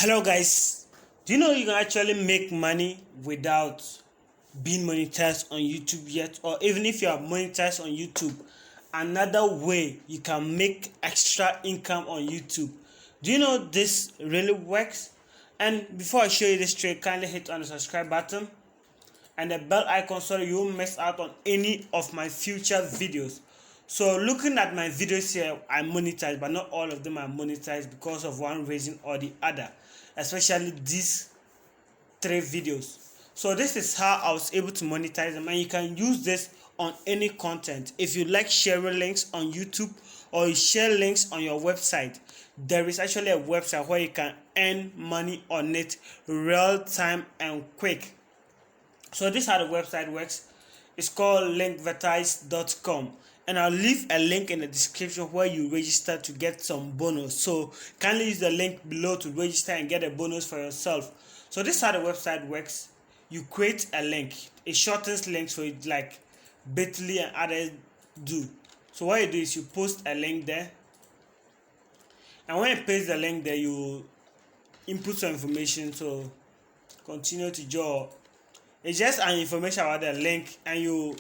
Hello guys, do you know you can actually make money without being monetized on YouTube yet? Or even if you are monetized on YouTube, another way you can make extra income on YouTube. Do you know this really works? And before I show you this trick, kindly hit on the subscribe button and the bell icon so you won't miss out on any of my future videos. So looking at my videos here, I monetize, but not all of them are monetized because of one reason or the other, especially these 3 videos. So this is how I was able to monetize them, and you can use this on any content. If you like sharing links on YouTube or you share links on your website, there is actually a website where you can earn money on it real time and quick. So this is how the website works. It's called linkvertise.com, and I'll leave a link in the description where you register to get some bonus. So kindly use the link below to register and get a bonus for yourself. So this is how the website works. You create a link. It shortens links for it like bit.ly and others do. So what you do is you post a link there, and when you paste the link there, you input some information. So continue to draw. It's just an information about the link, and you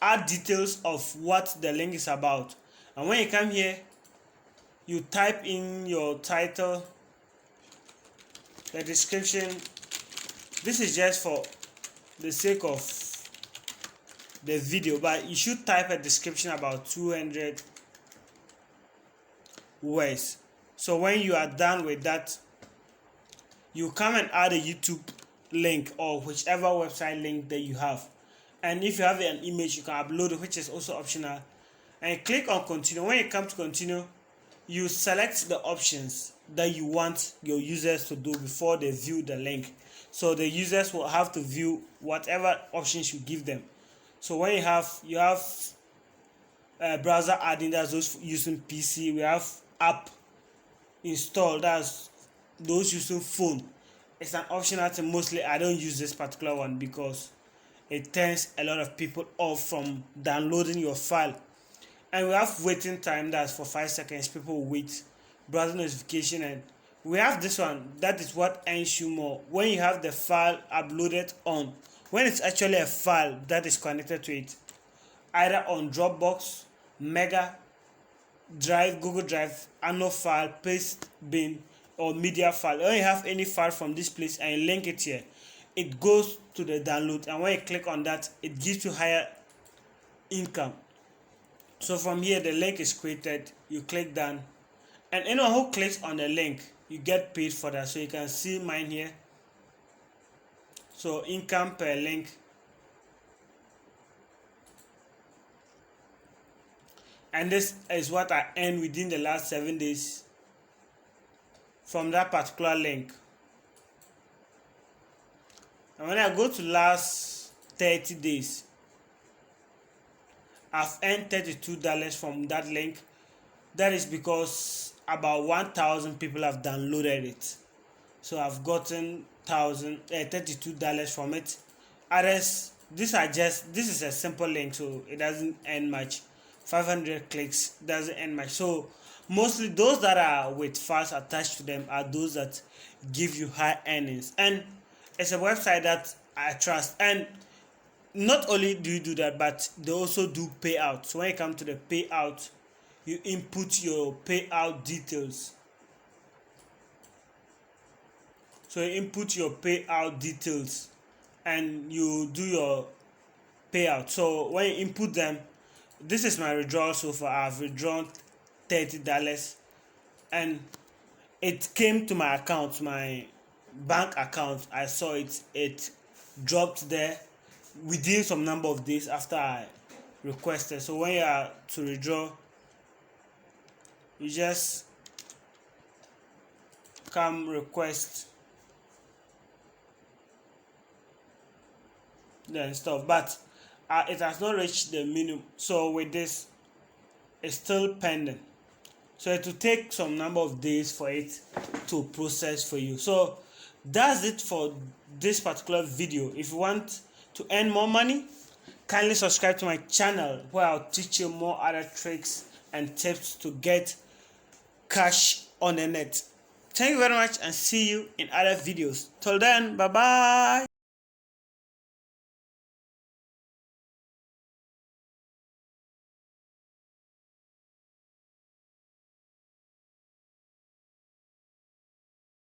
add details of what the link is about. And when you come here, you type in your title, the description. This is just for the sake of the video, but you should type a description about 200 words. So when you are done with that, you come and add a YouTube link or whichever website link that you have. And if you have an image, you can upload it, which is also optional. And you click on continue. When you come to continue, you select the options that you want your users to do before they view the link. So the users will have to view whatever options you give them. So when you have browser add-in, that's those using PC. We have app install, that's those using phone. It's an optional thing. Mostly I don't use this particular one because it turns a lot of people off from downloading your file. And we have waiting time, that's for 5 seconds. People will wait, browser notification. And we have this one, that is what earns you more. When you have the file uploaded on, when it's actually a file that is connected to it, either on Dropbox, Mega Drive, Google Drive, Ano file, paste bin, or media file. When you have any file from this place and you link it here, it goes to the download, and when you click on that, it gives you higher income. So from here, the link is created, you click done, and anyone who clicks on the link, you get paid for that. So you can see mine here. So income per link, and this is what I earned within the last 7 days from that particular link. And when I go to last 30 days, I've earned $32 from that link. That is because about 1,000 people have downloaded it. So I've gotten $32 from it. Others, this is a simple link, so it doesn't earn much. 500 clicks doesn't earn much. So mostly those that are with files attached to them are those that give you high earnings. And it's a website that I trust. And not only do you do that, but they also do payout. So when you come to the payout, you input your payout details. So you input your payout details and you do your payout. So when you input them, this is my withdrawal so far. I've withdrawn $30, and it came to my account, my bank account. I saw it dropped there within some number of days after I requested. So when you are to withdraw, you just come request then stuff, but it has not reached the minimum. So with this, it's still pending. So it will take some number of days for it to process for you. So that's it for this particular video. If you want to earn more money, kindly subscribe to my channel where I'll teach you more other tricks and tips to get cash on the net. Thank you very much and see you in other videos. Till then, bye bye.